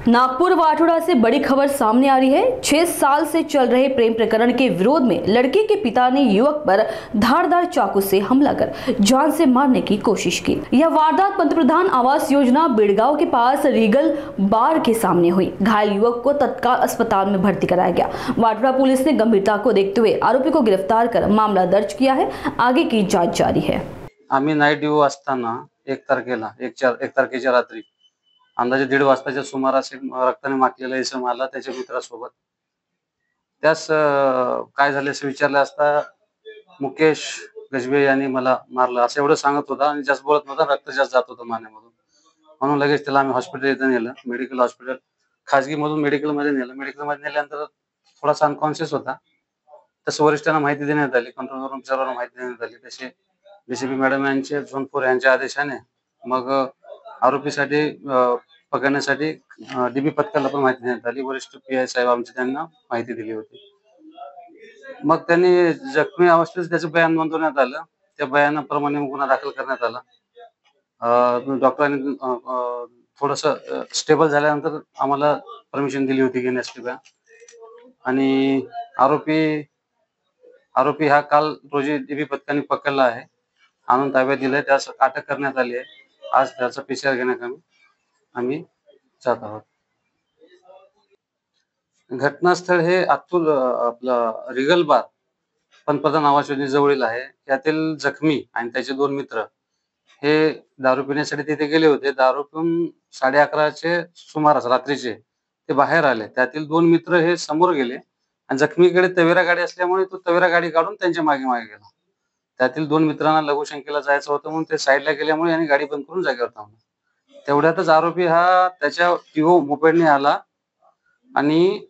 नागपुर वाठोड़ा से बड़ी खबर सामने आ रही है। 6 साल से चल रहे प्रेम प्रकरण के विरोध में लड़के के पिता ने युवक पर धारदार चाकू से हमला कर जान से मारने की कोशिश की। यह वारदात पंतप्रधान आवास योजना बेड़गांव के पास रीगल बार के सामने हुई। घायल युवक को तत्काल अस्पताल में भर्ती कराया गया। वाठोड़ा पुलिस ने गंभीरता को देखते हुए आरोपी को गिरफ्तार कर मामला दर्ज किया है। आगे की जाँच जारी है। आम्ही नाईट ड्यूटी असताना 1 तारखेच्या रात्री अंदाजे 1:30 वाजताच्या सुमारास रक्ताने माखलेला इसम आला त्याच्या मित्रासोबत। त्यास काय झाले असं विचारले असता मुकेश गजबे यांनी मला मारलं असं एवढं सांगत होता आणि जास्त बोलत नव्हता। रक्त जास्त जात होतं मानेमधून, म्हणून लगेच त्याला आम्ही हॉस्पिटल इथं नेलं। मेडिकल हॉस्पिटल खाजगी मधून मेडिकल मध्ये नेलं। मेडिकल मध्ये नेल्यानंतर थोडासा अनकॉन्शियस होता। तसं वरिष्ठांना माहिती देण्यात आली, कंट्रोल रूम सर्वांना माहिती देण्यात आली। तसे डीसीपी मॅडम यांचे झोन 4 यांच्या आदेशाने मग आरोपीसाठी पकडण्यासाठी डीबी पथकाला पण माहिती देण्यात आली। वरिष्ठ पीआय साहेब आमचे त्यांना माहिती दिली होती। मग त्यांनी जखमी अवस्थेत त्याचं बयान नोंदवण्यात आलं। त्या बयानाप्रमाणे गुन्हा दाखल करण्यात आला। डॉक्टरांनी थोडंसं स्टेबल झाल्यानंतर आम्हाला परमिशन दिली होती घेण्यासाठी बयान। आणि आरोपी हा काल रोजी डीबी पथकाने पकडला आहे, आणून ताब्यात दिलाय। त्यास अटक करण्यात आली आहे। आज त्याचा पीसीआर घेण्याकरता आम्ही जात आहोत। घटनास्थळ हे अतुल आपलं रिगल बार पंतप्रधान आवास योजनेजवळील आहे। यातील जखमी आणि त्याचे 2 मित्र हे दारू पिण्यासाठी तिथे गेले होते। दारू पिऊन 11:30चे सुमारास रात्रीचे ते बाहेर आले। त्यातील 2 मित्र हे समोर गेले आणि जखमीकडे तवेरा गाडी असल्यामुळे तो तवेरा गाडी काढून त्यांच्या मागे गेला। त्यातील 2 मित्रांना लघुशंकेला जायचं होतं म्हणून ते साईडला गेल्यामुळे यांनी गाडी बंद करून जागेवर थांबला। तेवढ्यातच आरोपी हा त्याच्या टिओ मोपेडने आला आणि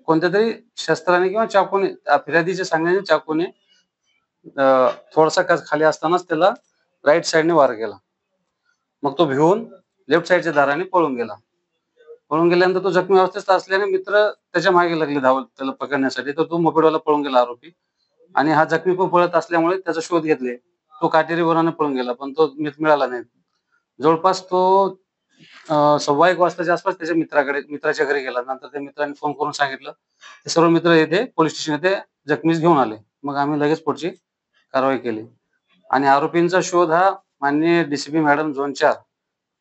कोणत्या तरी शस्त्राने किंवा चाकूने, फिर्यादीच्या सांगण्याने चाकूने थोडासा खाली असतानाच त्याला राईट साईडने वार केला। मग तो भिवून लेफ्ट साईडच्या दाराने पळून गेला। पळून गेल्यानंतर तो जखमी अवस्थेत असल्याने मित्र त्याच्या मागे लागले धावत त्याला पकडण्यासाठी। तर तो मोपेडवाला पळून गेला आरोपी, आणि हा जखमी पण पळत असल्यामुळे त्याचा शोध घेतले। तो काटेरी वराने पळून गेला, पण तो मिळाला नाही। जवळपास तो 1:15 वाजताच्या आसपास त्याच्या मित्राच्या घरी गेला। नंतर त्या मित्राने फोन करून सांगितलं। ते सर्व मित्र येथे पोलीस स्टेशन येथे जखमीस घेऊन आले। मग आम्ही लगेच पुढची कारवाई केली आणि आरोपींचा शोध हा माननीय डीसीपी मॅडम झोन 4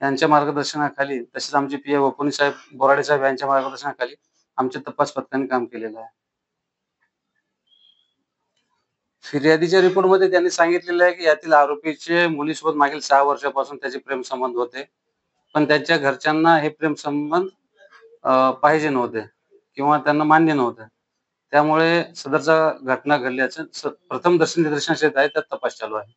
यांच्या मार्गदर्शनाखाली, तसेच आमचे पीए वपुनी साहेब बोराडे साहेब यांच्या मार्गदर्शनाखाली आमच्या तपास पथकाने काम केलेलं आहे। फिर्यादीच्या रिपोर्टमध्ये त्यांनी सांगितलेलं आहे की यातील आरोपीचे मुलीसोबत मागील 6 वर्षापासून त्याचे प्रेम संबंध होते, पण त्यांच्या घरच्यांना हे प्रेम संबंध पाहिजे नव्हते किंवा त्यांना मान्य नव्हते। त्यामुळे सदरचा घटना घडल्याचं प्रथमदर्शी निदर्शनास येत आहे। त्यात तपास चालू आहे।